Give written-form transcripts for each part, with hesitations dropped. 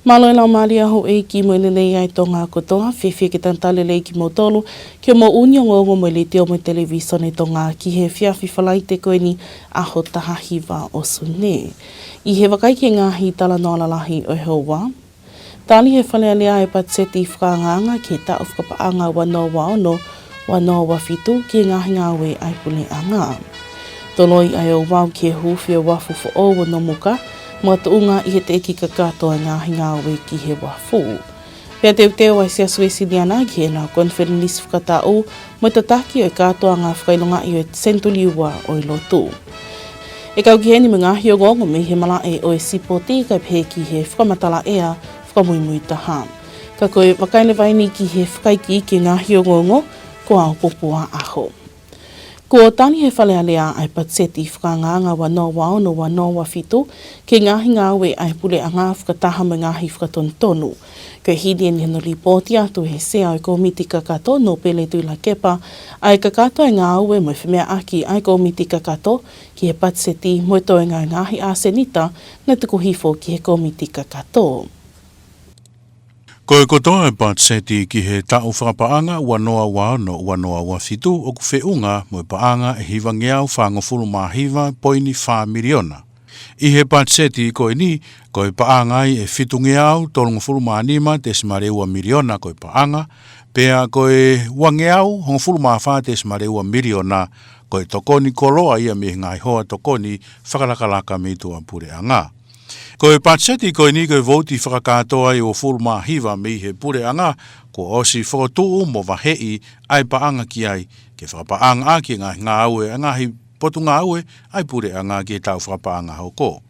Maloi la malia ho e ki mo lelei ai tonga kotoa, whiwhi ki tanta lelei ki mo tolu, ki mo unia ngongo mo le teo mo television e tonga ki he whiawhi whalai te koe ni aho taha hiwa o sune. I he wakai ki ngahi tala noala lahi o hewa. Tali he whalea lea e patseti whakanganga ki he tau whakapaanga wanoa waono, wanoa wafitu ki ngahi ngawe ai pule anga. Toloi ai o wau ki he huwhi o wafu fo o wano muka, mua tuunga I he te eki kakato ngahi ngawe ki he wafu. Pea teo teo ai sia suesi diana ki he na konferenisi whakatau, mo tataki o e katoa ngā whakailonga I o e sentuliua o I lotu. E kau ki he ni mga hiongongo me he mala e o e sipoti kai phe ki he whakamatala ea whakamuimui taha. Ka koe wakaile vaini ki he whakaiki ki ngā hiongongo ko au popua aho. Ko tani he whalea lea ai patseti whakanganga wanoa waono wanoa wafitu ki ngahi ngawe ai pule a ngā whakataha me ngahi whakatontonu. Ko hidi e nino ripoti atu he sea ai komiti kakato no pele tuila kepa ai kakato ai ngā aue mo whimea aki ai komiti kakato ki he patseti mo to e ngahi asenita na tuku hifo ki he komiti kakato. Ko e kotoa e patseti ki he tau whakapaanga wanoa waono wanoa wafitu o ku whiunga mo e paanga e hiwangeau whangofulu mahiwa poini 4 miliona. I he patseti ko e ni, ko e paanga I e whitungeau tolongofulu manima tesimareua miliona ko e paanga, pea ko e wangeau hongofulu mawha tesimareua miliona ko e tokoni koloa ia me ngai hoa tokoni whakalakalaka me tua pure anga. Ko e patseti ko ni ko e voti whakakatoa I o fulma hiwa me he pure anga ko osi whakotuu mo wahei ai paanga ki ai ke whakapaanga ki ngā aue ngahi potu ngā aue ai pure anga ki tau whakapaanga hoko.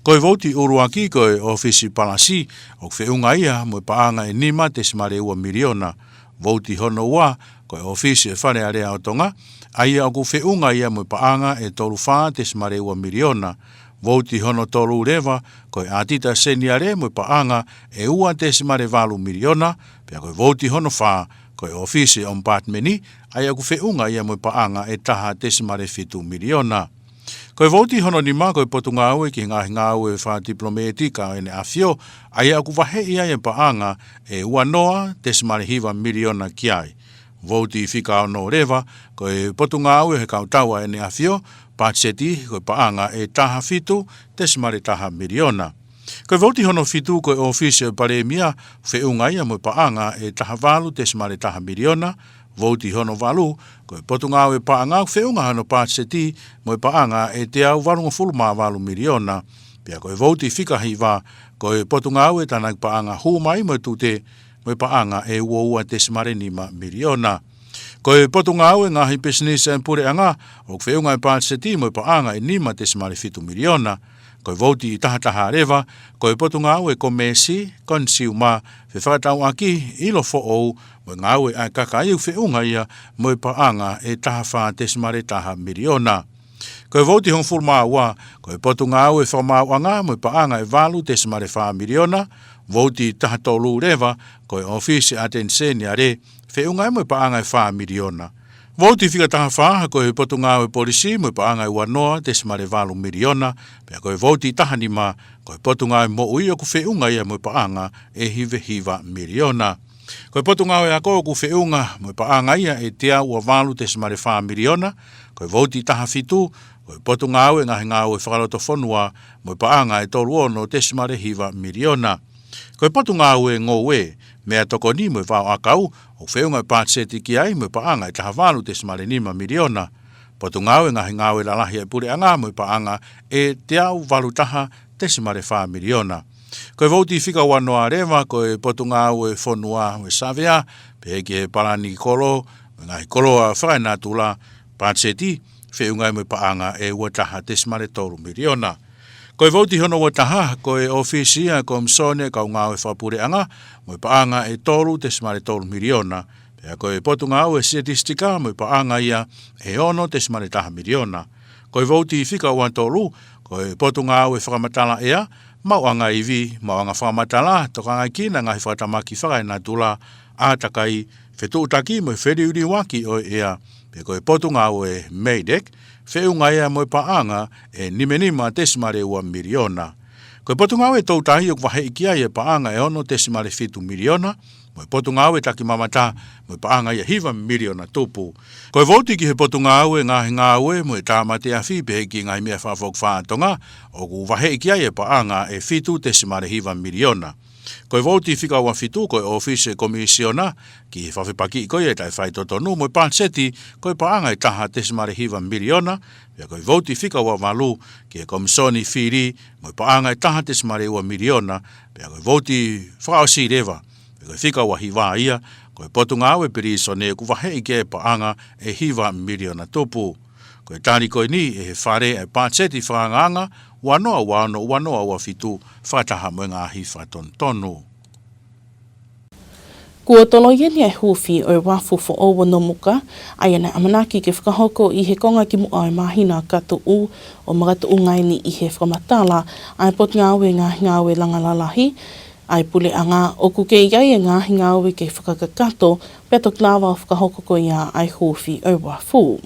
Ko e voti uruaki ko e ofisi palasi o whiunga ia mo e paanga e nima tesimareua miliona voti hono wa ko e ofisi e whare area o tonga ai au ku whiunga ia mo e paanga e tolu wha tesimareua miliona voti hono tolu rewa, ko e atita seniare mo paanga e ua tesimare valu miliona, pia ko e voti hono wha, ko e ofisi on partmeni, ai aku whiunga ia mo paanga e taha tesimare 5 miliona. Ko e voti hono ni ma ko e potunga aue ki ngahi ngā aue wha diplomatika ene afio, ai aku wahe ia e paanga e ua noa tesimare hiwa miliona ki ai. Voti whika ono rewa, ko e potunga aue he kautaua ene afio, patseti ko paanga e taha fitu tesimare taha miliona. Ko voti hono fitu ko ofisi o paremia whiunga ia mo paanga e taha valu tesimare taha miliona, voti hono valu ko potunga o paanga whiunga hono patseti mo paanga e te au valunga fulma valu miliona, pia ko voti fika hiva ko potunga o tana paanga humai mo tute mo paanga e ua tesimare 5 miliona. Ko e potunga au e ngahi business e pure anga, o whiunga e patseti mo paanga e nima tesimare 5 miliona, ko e voti I taha rewa, ko e potunga au e komesi, consumer, whewhakatau aki, ilo fo'ou, mo ngau e ai kakai u whiunga ia mo paanga e taha wha tesimare taha miliona. Ko e voti hong fulma ua, ko e potunga au e whamau anga mo paanga e valu tesimare 4 miliona, voti taha tolu rewa, ko e ofisi atenseni are, whiunga e mo paanga e 4 miliona. Voti fika taha wha, ko e potunga o e polisi, mo paanga e wanoa, tesimare 4 miliona, pia ko e voti taha nima, ko e potunga e mo ui o ku whiunga ia mo paanga e hiwa miliona. Ko e potunga o e ako o ku whiunga, mo paanga ia e tea ua valu tesimare 4 miliona, ko e voti taha fitu, ko e potunga o e ngahi ngā o e whakaroto whanua, mo paanga e tolu ono tesimare hiwa miliona. Ko e potunga o e ngowe, mea toko ni mo vao akau, o whiunga e patseti ki ai mo paanga e taha valu tesimare 5 miliona. Potunga o e ngahi ngāwe lalahi e pure anga mo paanga e te au valu taha tesimare 4 miliona. Ko e voti fika wanoa rewa, ko e potunga o e whanua o e savea, pe ke palani kolo, ngahi kolo a whaina tula patseti, whiunga e mo paanga e ua taha tesimare 3 miliona. Ko e voti hono wa taha, ko e ofisi a komsone kau ngā e whapure anga, mo paanga e tolu tesimare 3 miliona, pea ko e potunga au e statistika, mo paanga ia e ono tesimare taha miliona. Ko e voti fika ua tolu, ko e potunga au e whakamatala ea, mau anga iwi, mau anga whakamatala, toka ngai kina ngai whakatamaki whakaina tula, ātakai, whetu utaki mo e whiriuri waki o ea, pea ko e potunga au e meidek, whiunga ea mo paanga e nimenima tesimare 1 miliona. Koe potu ngau e tau tahi o kwahe ikia e paanga e ono tesimare fitu miliona, mo e potu ngau e taki mamata, mo e paanga e hiva miliona tupu. Koe voti ki he potu ngau e ngahi ngau e mo e tāmate a fi pehe ki ngai mea whafok whātonga, o ku wahe ikia e paanga e fitu tesimare hiva miliona. Koe voti whika wa fitu koe office komisiona ki he whawhipaki koe e tai whai totonu mo e pānseti koe paanga e taha tesimare hiva miliona, pia koe voti whika wa walu ki he komisoni whiri mo e paanga e taha tesimare ua miliona, pia koe voti whakaosi rewa, pia koe whika wa hiva ia, koe potu ngā ue perisone ku wahe ike e paanga e hiva miliona tupu. Koe tari koe ni e he whare e pānseti whanganga, wanoa wa fitu whataha mo ngā hi whatonu. Kua tolo ieni ai huwhi o e wafufo o wano muka, ai ana amanaki ke whakahoko i he konga ki mua e mahina kato u o magatu ungaini i he whakamatala, ai pot ngāwe ngāwe langalalahi, ai pule a ngā oku ke iai e ngāwe ke whakakakato, petok lawa o whakahoko ko ia ai huwhi o e wafu.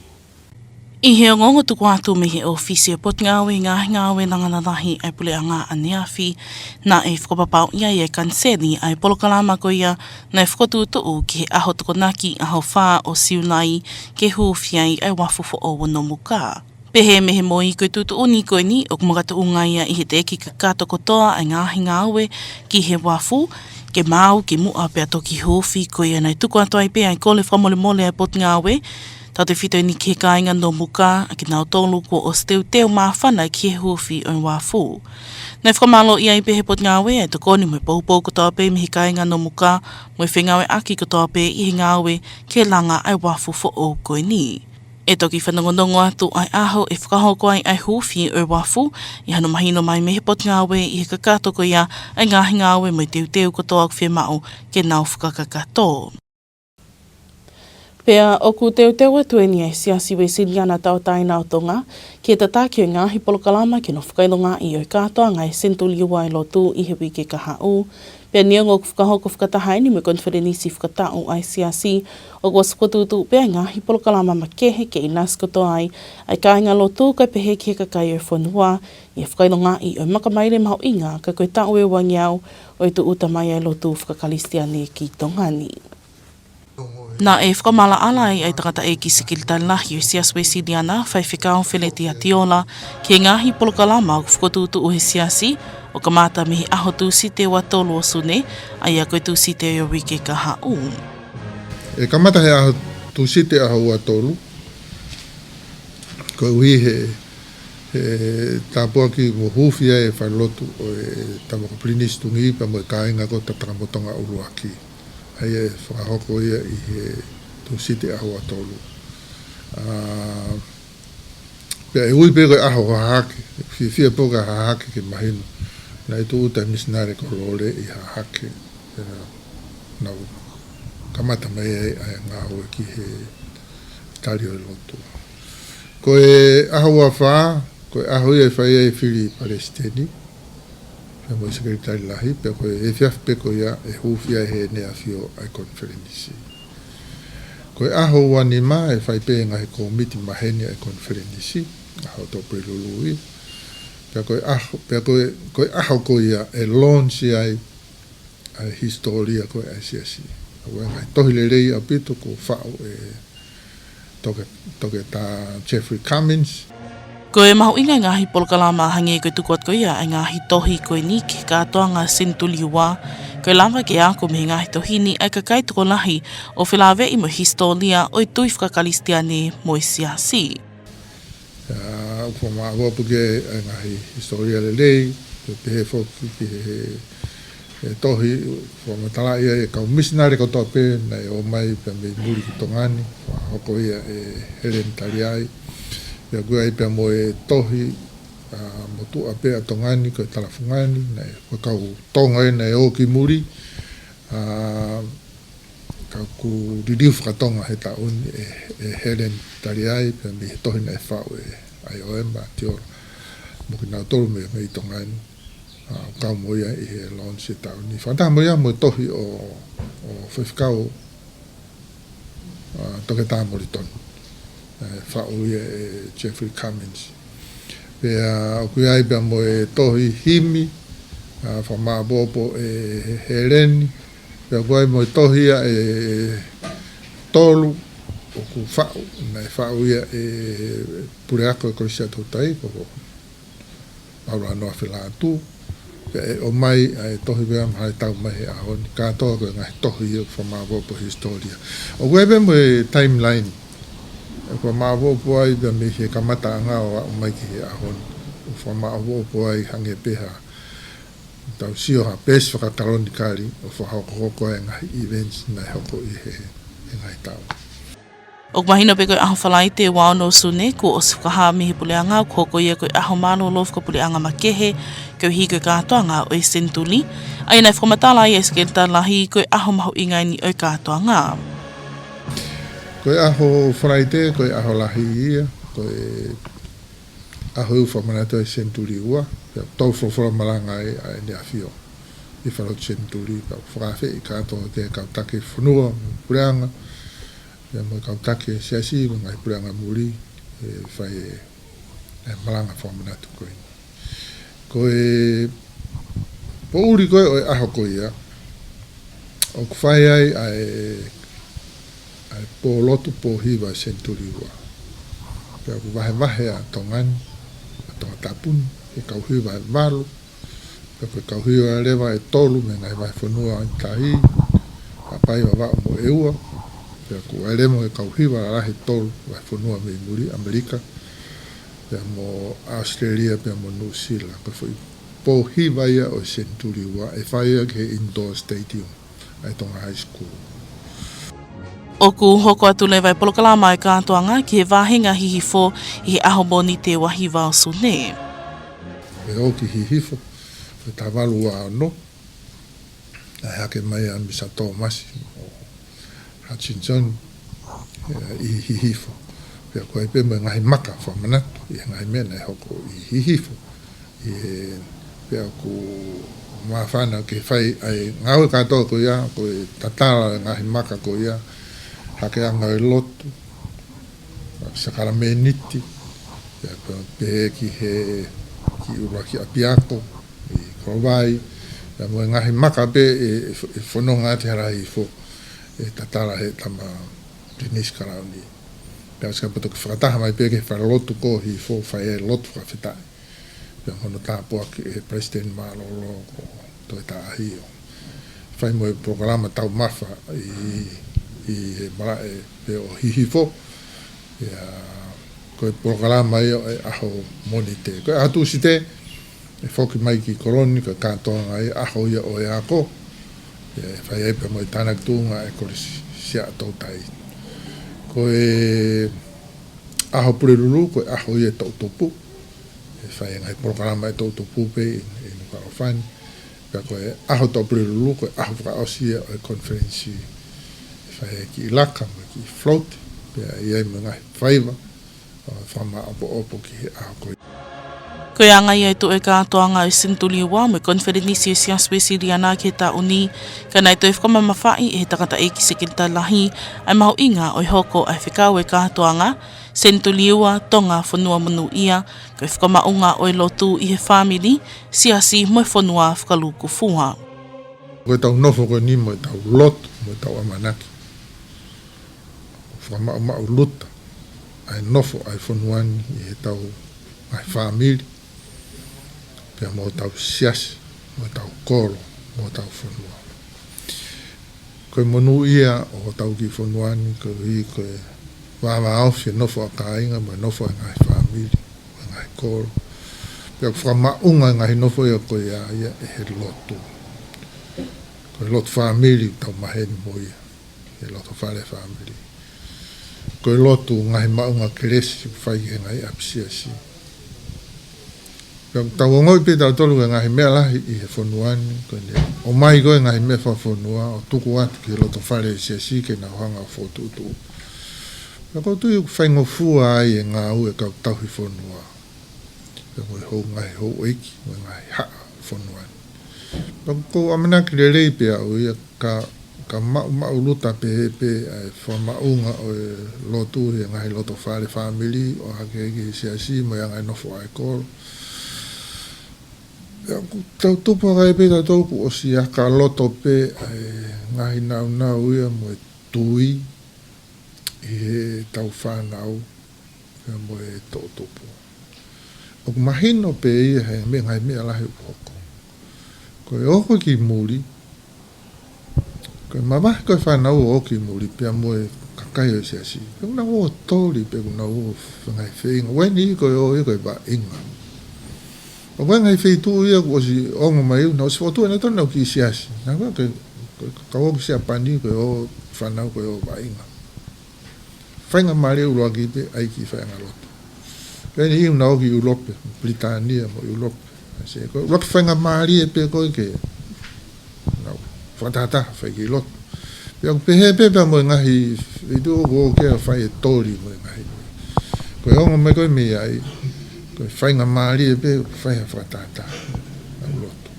I he ngongo tuku atu me he ofisi e pot ngāwe langalalahi ai pule a ngā aneawhi na e whakapapau ia e kanseri ai polokalama ko ia na e whakotūtuu ki he aho tukonaki aho whā o siunai ke huwhi ai wafufo o wano muka. Pehe me he moi koe tutuu ni koe ni o kumagata ungaia i he te eki kakato kotoa ai ngāwe ki he wafu ke mau ke mua pia toki huwhi ko ia nei tuku atu ai pe ai kole whamole ai pot ngāwe. Tātou whito ni ke kāinga no muka a ki nao tolu ko o steu teo mawhana ki he huwhi o wafu. Nei whakamalo i ai pe he pot ngāwe ai tokoni mo e poupou kotoa pe me he kāinga no muka mo e whengawe aki kotoa pe i he ngāwe ke langa ai wafu fo o koe ni. E toki whanongonongo atu ai aho e whakahoko ai huwhi o wafu i hano mahino mai me he pot ngāwe i he kakatoko ia ai ngahi ngāwe mo i teu kotoa ku whemau ke nao whakakakato. Pea oku teo atu e ni e siasi we siriana tau taina o tonga, ki e tataki o ngāhi polokalama ki no whakailonga i o katoa ngai sentuliua i lotu i he wike kaha u. Pea niongo ku whakahoko whakatahaini me konferenisi whakatau ai siasi o kua sukotutu pea ngāhi polokalama makehe ke i naskoto ai kāinga lotu kai pehe ki he kakai o whanua i e whakailonga i o makamaire maho inga ka koe tau e wangiau o i tu utamai ai lotu whakakalistiane ki Tongani. Na e whakamala ala ai tangata e ki sikilitari lahi o siaswe siriana whai whikao wheleti a tiola ki ngāhi polokalama o whakotutu o he siasi o ka mata mihi aho tūsi te wa tolu o sune ai a koe tūsi te o wike kaha u. E ka mata he aho tūsi te aho ua tolu. Koe ui he tāpua ki mo hūwhia e whailotu o e tamako plinis tungi pa mo e kāinga ko tatakamotonga uruaki. Ai e whakahoko ia i he tūsite aho atolu. Pea e ui pe koe aho hahake, whiwhia poka hahake ke mahinu. Nā i tū uta misinare ko lore i hahake. Nau kamata mai ai ngā hoe ki he tari o lotu. Koe aho a whā, koe aho ia i whai ai whiri Palestini. Pea mo i sekretari lahi, pea koe e whiawhi peko ia e hūwhia he nea whio ai konferenisi. Koe aho wani mā e whai pe ngahi komiti maheni ai konferenisi, aho tōpere lului. Pea koe aho ko ia e launch ai historia koe ai siasi. Koe ngai tohile rei a pito ko whao e toke tā Jeffrey Cummins. Ko e mahu inga ngāhi polokalama hange koe tukuat ko ia ai ngāhi tohi koe ni ki katoa ngā sentuliua. Koe lava ke ako me ngāhi tohini ai kakai toko lahi o whilawe i mo historia o i tui whakakalistiane mo i siasi. Upo maa wapu ke ai ngāhi historia lelei, ke pehe whoki ki he tohi, whamatala ia e kau misinare kotoa pe, nei o mai pe me muri ki Tongani, hoko ia e Helen Tariai. Pea kua pea mo e tohi mo tua pea Tongani ko e Talafungani, nei wakau tonga e nei o ki muri, kau ku ririu whakatonga he tauni e Helen Tariai, pea mi he tohi nei whao e ai o emba tiora, mo ki nau tolu me i Tongani, kau mo ia i he launch e tauni. Whantaha mo ia mo e tohi o whiwhikau toke tā mori tonu. Whao ia e Jeffrey Cummins. Pea o kui ai pea mo e tohi himi, whamabopo he reni, pia koe mo tohia tolu, o ku whau, nei whau ia pureako e korisia tautai, ko aura noa whila atu, o mai tohi wea mahai tau mai he ahoni, kātoa koe ngai tohi o whamabopo historia. O koe mo timeline, ko whamabopo ai pia me he kamata anga o mai ki he ahoni, o whamabopo ai hange peha, tau sio ha pes whakakaroni kari o whahoko e ngai events nai hoko I he ngai tau. O mahina pe koe aho whalai te wāno sune, ko o whakaha mihi puleanga, ko hoko ia koe aho māno lof ko puleanga makehe, koe hi koe kātoanga o Sentuli. Ai nei whamatala I eskelta lahi koe aho mahu ingai ni o kātoanga. Koe aho whalai te, koe aho lahi ia, koe aho u whamanato e Sentuli ua, tau whawhara malanga ai ni awhio. I wharau Sentuli, whakawhi I kātoa te kautake whanua, puleanga, ia mo kautake siasi mo ngai puleanga muri whai malanga whamanatu koe. Koe pouri koe o aho koe ia. O kwhai ai po lotu po hiwa Senturi ua. Pea ku wahe a tongani, a tonga tapuni, e kauhiwa e walu. Pea ku kauhiwa e lewa e tolu me ngai wahe whanua I tahi, a pai wa wao mo e ua. Pea ku ailemo e kauhiwa a rahi tolu wa whanua me muri Amerika, pea mo Australia, pea mo New Zealand. Ko fui po hiwa ia o Senturi ua e whaia ke indoor stadium ai tonga high school. O ku hoko atu le vai polokala mai kātoanga ki he wāhinga hihifo I he aho moni te wahi wao sune. E o ki hihifo, e tawalu a no, ai hake mai a misa tō masi, Hutchinson I hihifo. Pea koe pe mo ngahi maka whamanatu, I ngahi mena e hoko I hihifo. Pea ku mawhana ke whai ai ngau katoa ko ia, koe tatara ngahi maka ko ia, hake anga e lotu, sakarame niti, pea pe ki he ki uraki apiako, I Korowai, pea mo ngahi maka pe e whanonga te harai fo, e tatara he tama Denise Karauni. Pea ska pato ki whakataha mai pe ke whalotu ko hi fo whai e lotu whawhitai. Pea hono tāpua ki e President Malolo ko toi tā ahio. Whai mo e programa tau mawha I mara e pe o hihifo. Pea ko e programa I o e aho moni te. Ko e atu si te, e whoki mai ki koroni, ko e kātoanga I aho ia o e ako. Whai epe mo I tānak tūnga e kore sia tautai. Ko e aho pureruru, ko e aho ia tautopu. E whai ngai programa e tautopu pe I nuka o whani. Pea ko e aho tau pureruru, ko e aho whakaosia o e konferensi. E whai ki ilaka, mo ki float. Pea ia I mga whaiva. Whama opo ki he aho koe. Koe anga ia tu e kātoanga o Sentuli ua mo konferenisi o sia spesiliana ki he tauni, ka nai toi whakamamawhai e he takata e ki sekilta lahi, ai maho inga o hoko ai whikau e kātoanga, Sentuli ua tonga whanua manu ia, koe whakamaunga o lotu I he whamili, siasi mo whanua whakaluku fuha. Koe tau nofo koe ni mo tau lotu, mo tau amanaki. Whakamau luta, ai nofo ai whanuani I he tau ai whamili. Pea mo tau siasi, mo tau kolo, mo tau whanua. Koe monu ia o tau ki whanuani, koe wawa awhi nofo a kāinga, mo nofo a ngai whamili, mo ngai kolo. Pea whakamaunga ngai nofo ia koe ia e he lotu. Koe lotu whamili tau maheni mo ia, e lotu whale whamili. Koe lotu ngai maunga keresi, whai he ngai apsiasi. Tau ngoi pe tau tolu e ngahi mea lahi I he whanuani, o mai koe ngahi mea whawhanua, o tuku atu ki loto whare siasi ke nga hanga whotutu. Pea kou tui whaingo fua ai e ngā ue kau tauhi whanua. Pea koe hou ngahi hou eiki, koe ngahi haa whanuani. Pea kou amanaki le rei pea o ia ka mau luta pe ai whamaunga o e lotu e ngahi loto whare whamili, o hake eki siasi mo ia ngai nofo ai koro. Tau tupa kai pe tau ku o si aka loto pe ngahi nau ia mo e tui e tau whanau ia mo e tō tupu. O ku mahino pe ia he me ngai mea lahi upoko. Ko e oko ki muri, ko e mamahi ko e whanau o ki muri pe mo e kakai o si asi. Ko na o tori pe kuna o ngai whenga. Weni ko e o e ko e ba inga. O koe ngai whei tū ia ko si ongo mai u, na o si watu ane tona o ki siasi. Nā koe ka o ki sia pani koe o whanau koe o wainga. Whainga maare uloa ki pe, ai ki whainga loto. Koe ni iu na o ki Ulope, Britania mo Ulope. Koe loki whainga maare e pe koe ke, whatata whai ki loto. Pe ako pehe pepe mo e ngahi, i tu o ke a whai e tori mo e ngahi. Koe ongo mai koe me ai, koe whainga maari e pe, whai a whakatata, au loto.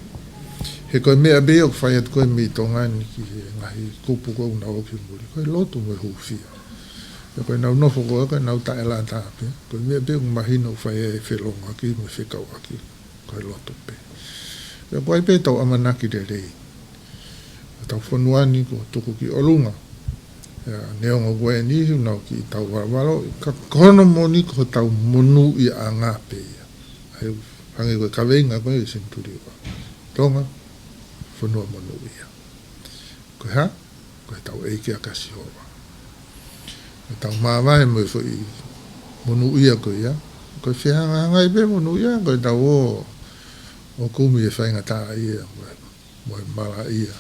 He koe mea be o whai at koe me tongani ki he ngahi kupu kou na oki muri. Koe loto mo e hufia. Koe nau nofo koe nau tae la tape. Koe mea be o mahino whai e whelonga ki, mo whekau aki. Koe loto pe. Koe pe tau amanaki de rei. Tau whanuani ko tuku ki olunga. Neonga koe ni nau ki tau warawaro, ka kono moni ko tau monu i a ngā pe ia. Ai hangi koe kaweinga koe i senturi wa. Tonga, whanua monu ia. Koe ha, koe tau eike a kasi hoa. Koe tau mawai mo i fo i monu ia koe ia. Koe whianga ngai pe monu ia, koe tau o kumi e whainga tā ia, mo e mara ia.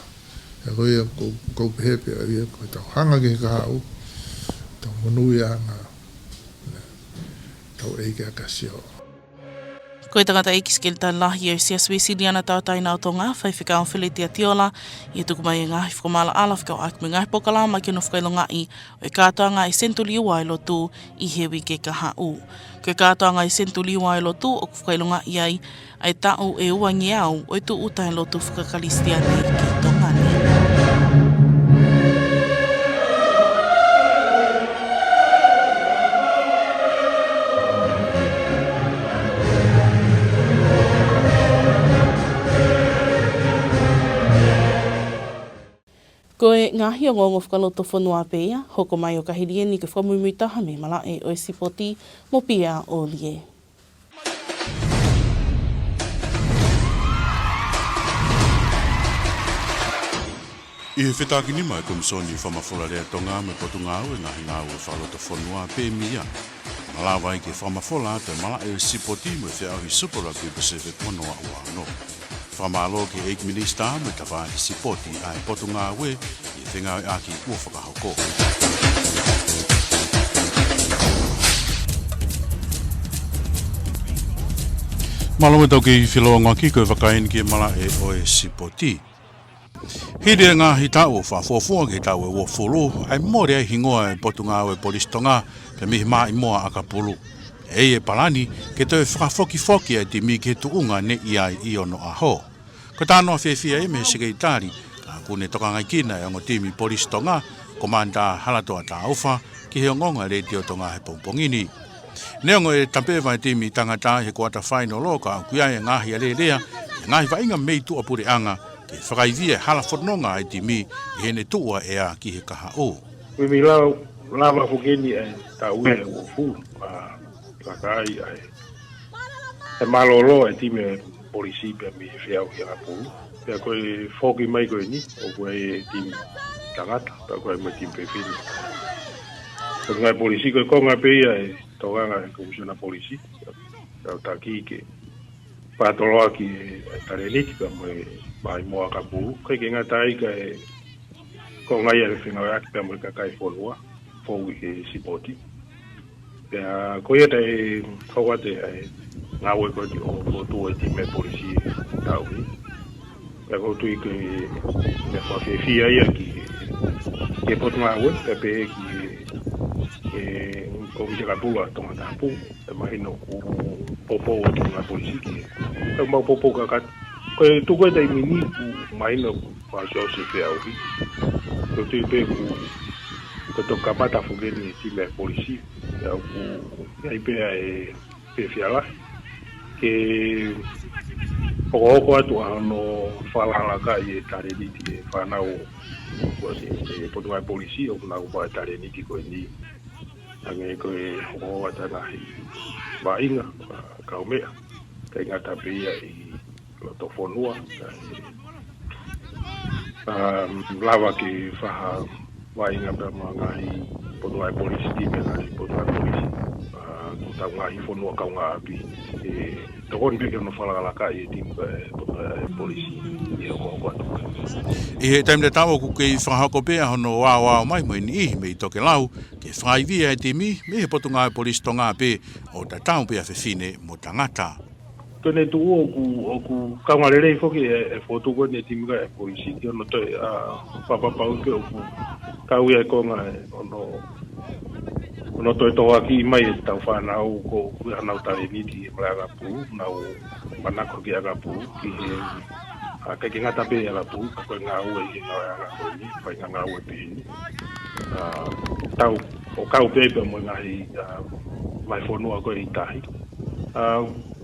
E koe kou pehepe a ia, koe tau hanga ke ka hau, tau monui a ngā, tau eike a kasi hoa. Koe tangata ekiskele tā lahi au sia suesili ana tau taina o tō ngā, whai whikao whiletia tiola, i tuku mai e ngāhi whakamala ala whikao ake me ngāhi pokala, mai kino whakailonga i, o e kātoa ngā i sentuli ua i lotu i hewi ke ka hau. Koe kātoa ngā i sentuli ua i lotu, o whakailonga i ai, ai tau e uangi au, o i tu utai lotu whakakalistia nei ki tō ngani. Koe ngahi o ngongo whakaloto whanua pēia, hoko mai o kahirieni ke whamumuitaha me mala e o e sipoti mo pia o lie. I he whetaki ni mai komisoni whamawhora rea tonga me potu ngāu e ngahi ngāu e whaloto whanua pē mia. Malawa i ke whamawhora te mala e o sipoti mo e whiau hi Super-Rugby Pacific wanoa ua no. Whamalo ke Eik Minista me tawha i sipoti ai potu ngā we i whenga e aki ua whakahoko. Malo e tau ke i whiloa ngaki koe whakaini ki mala e o e sipoti. Hiri ngā hi tau whawhofua ke tau e ua whulu ai mōre ai hingoa e potu ngā we polistonga pe mihi maa i moa akapulu. E palani ke te whakafoki e te mi ke tuunga ne iai i ono aho. Ko tānoa whiawhia e me sike i tāri, ka kune toka ngai kina e ongo timi polistonga, komanda halatoa tā uwha, ki he ongonga rei tonga he pongpongini. Neongo e tampewa e timi tangata he kuata whaino loka, kuia e ngahi a rea, e ngahi wainga mei tua pure anga, ke whakaivia hala whanonga e timi, i hene tua e a ki he kaha o. Wimi lava fukeni e ta ue o fu, kakai ai. E malolo e time polisi pe mi fiau ki a pu. Pe koe foki mai koe ni, o koe tim tangata, pe koe mai tim pe fini. Ko ngai polisi koe konga pe ia e toganga e komisiona polisi. Tau taki ke patoloa ki e tareliki pe moe mai moa ka pu. Koe ke ngatai ka e konga ia e whenga aki pe moe kakai folua, fou i sipoti. Pea koe te hawate e ngawe koe ki o tu e time polisi tau ni. Pea koe tui ke me whawhewhia ia ki potu ngawe, pe pe ki komisia ka pula tonga tapu, e mahino ku popo o tonga polisi ki. Pea mau popo ka kat. Koe tu koe te mini ku mahino whasio se whiau ki. Koe tui pe ku koto kamata fugeni time polisi. Pea ku iai pea e pe whiala. Ke Ko atu ano fala ka e tare ni ti fa na o ko se po do polisi o na ko tare ni ti ko ni ange ko o ata na ba inga ka o me ka inga ta pe i lo to fonua lava ki fa ba inga ba manga i po do polisi ti me na po do polisi ta ngai fonua ka nga api e to kon be no fala la ka e tim polisi e ko atu I he taim le tawa ku kei whahako pēa hono wā mai mo ni me i toke lau ke whaivia e te mi me he potunga e polisi tonga pē o ta tau pēa whewhine mo tangata. Tene tu oku kaungarere foki e fotu ko ne timga e polisi ki ono toi papa ke oku kauia e konga ono toi toa ki mai e tau whanau ko anau tare niti e mara pu nau manako ki agapu ki he ka ki ngata pe agapu ko ngā ue i ngā agapu ni pai ngā ue pini tau o kau pepe mo ngahi mai whanua ko i tahi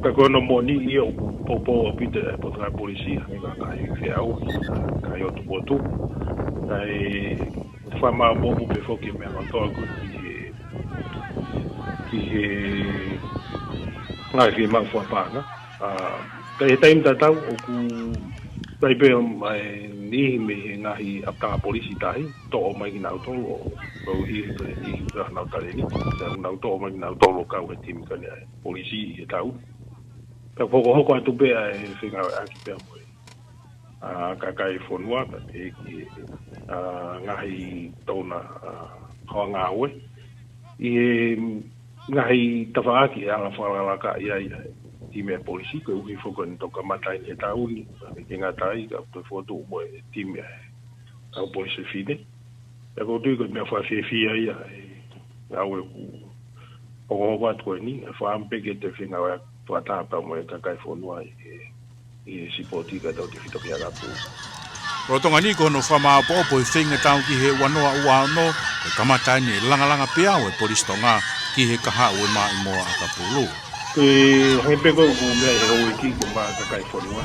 ka kono moni i o popo o pite e potra polisi nga kai fiau kai o tupotu kai fama bobu pe foki me no to ki he ngai fi ma fo pa na kai time ta tau o ku dai pe mai ni me ngahi apta polisi tai to mai na to o i na ta ni na to mai na to lo ka o tim ka polisi e tau ka hoko atu pe e whinga aki pia moe. Ka kai whonua, ka te ki ngahi tōna hoa ngā ue. I ngahi tawhaaki e ala whalalaka i ai time polisi, ko uhi whoko ni toka matai ni he tauni, ke ngā tai, ka te whotu moe time au polisi whine. E ko tui ko mea whawhiawhia ia ngā ue ku hoko atu koe ni, whaampeke te whinga Tuatapa mo e kakai whonua i sipoti ka tau te whitoki agapu. Rotonga ni ko no whama popo i whinga tau ki he wanoa ua no e kamatai ni langa pia o e polisi tonga ki he kaha o e maa i moa akapulu. Koe hei peko ku mea e hoi ki ko maa kakai whonua.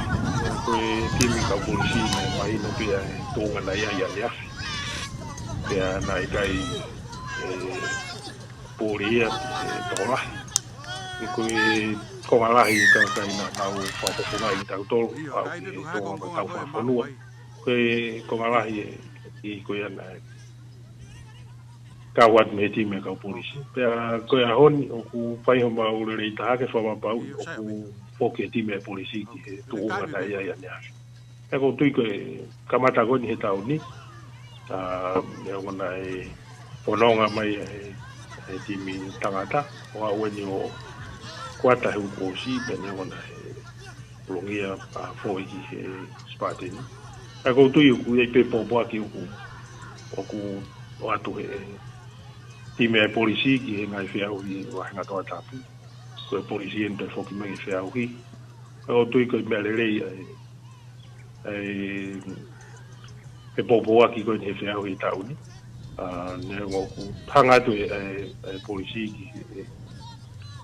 Koe timi ka polisi me mahino pia e tōnga na ia ia leafi. Pia na i kai pōria tōlahi. Koe Kongalahi ka kai na nau whapofunga i tau tolu au ki tōnga tau whaponua. Koe kongalahi i koe ana kawat me time kau polisi. Pea koe a honi o ku whaihoma urere i tahake whamapau o ku poke time polisi ki he tuunga na ia ia neafi. E ko tui koe kamata koni he tau ni. Mea ngona e whanonga mai e timi tangata. O a ueni o kuata he ukosi pene ona longia foi ki he spateni. A ko tu yu ku e pe popo aki ku o atu he time e polisi ki he ngai whiau i wahanga toa tapu. Ko e polisi ente foki mai whiau hi. A ko tu yu ko mea lerei pe popo aki ko he whiau i tauni. Ne ngoku hangatu e polisi ki he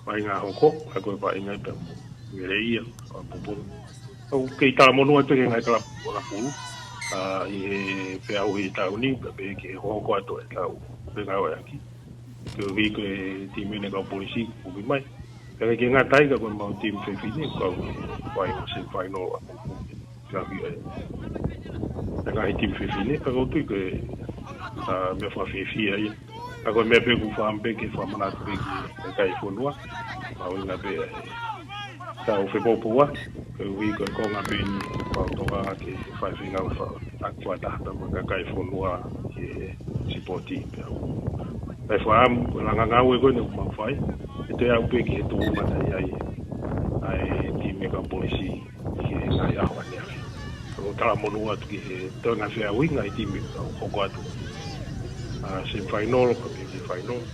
mai ngā hoko, a koe pa ingai pe ngereia, a pupu. Au kei tā monua te ngai kala pulu, i he peau i tauni, pe ke hoko ato e tau, pe ngā oe aki. Ke uhi koe timene kau polisi, ubi mai. Peka ke ngā tai ka koe mau tim whewhine, kau wai o se whainoa, ngā hui e. Peka he tim whewhine, peka utui koe me whawhewhia ia. Ako me pe ku whampe ke whamanatu pe ki kai whonua. Mau inga pe tau whepopua. Ke ui koe konga pe ni whautoka ke whaiwhinga akua tahta mo kai whonua ke sipoti. Pai whaam, koe langa ngau e koe ne umau whai. E te au pe ki he tūmata i ai ti mega polisi ki he ngai ahua neafi. Ako tala monua tu ki he toenga whea winga i ti mega hoko atu. Se whainolo, ka piki whainolo,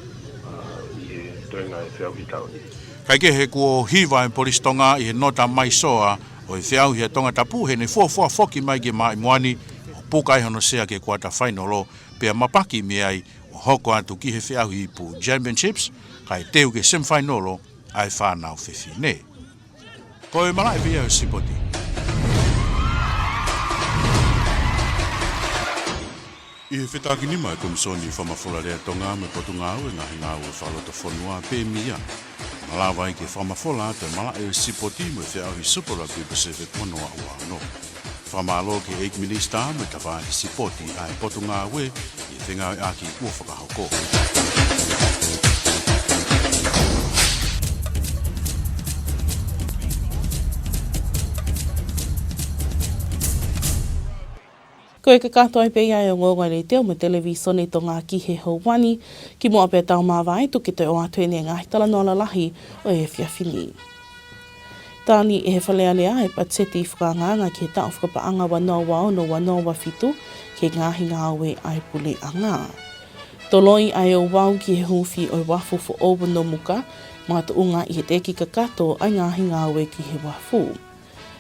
i he toenga e whiau hi tauni. Kai ke he kuo hiwa e polisi tonga i he nota mai soa o he whiau hi a tonga tapu he ne fuafua foki mai ke mai moani o pukai hono sea ke kuata whainolo pia mapaki me ai o hoko atu ki he whiau hi pu championships kai teu ke sem whainolo ai whanau whiwhine. Ko e malai via o sipoti. I he whetaki ni mai komisoni whamawhora rea tonga me potunga au e ngahi ngā ue whaloto whanua pē mia. Malawa i ke whamawhora te mala e sipoti me whea ahi Super Rugby Pacific wanoa ua no. Whamalo ke 8 minista me tawha i sipoti ai potunga ue i whenga e aki ua whakahoko. Ko e ka katoa i pei ai o ngonga le teo me televisione to ngā kihe hauwani ki mua pe tau mawai tu ki te o atu e ngahi tala nola lahi o e whiawhini. Tāni e he whalealea e patseti i whakanganga ki he tau whakapaanga wanoa wao no wanoa wafitu ke ngahi ngāwe ai pule anga. Toloi ai o wau ki he huwhi o wafu fo oba no muka mga tuunga i he teki ka kato ai ngahi ngāwe ki he wafu.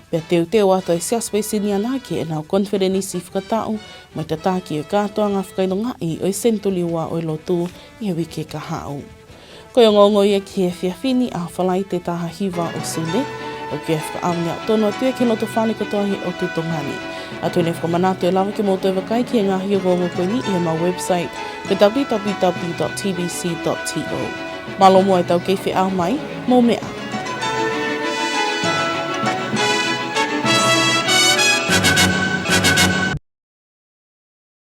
Pea teo ato e siaspe sini anake e nau konferenisi whakatau mai tataki o katoa ngā whakainongai o e sentuliwa o e lotu i he wike ka hau. Ko i ngongo ia ki he whiawhini a whalai te taha hiwa o Sule o ki e whakaamnia o tono atua ke loto whane katoahi o tutongani. Atu ne whakamanato e lawa ki moto e wakai ki e ngahi o gongo koini i he ma website ke www.tbc.to. Malo mua e tau kei whi au mai, mō mea.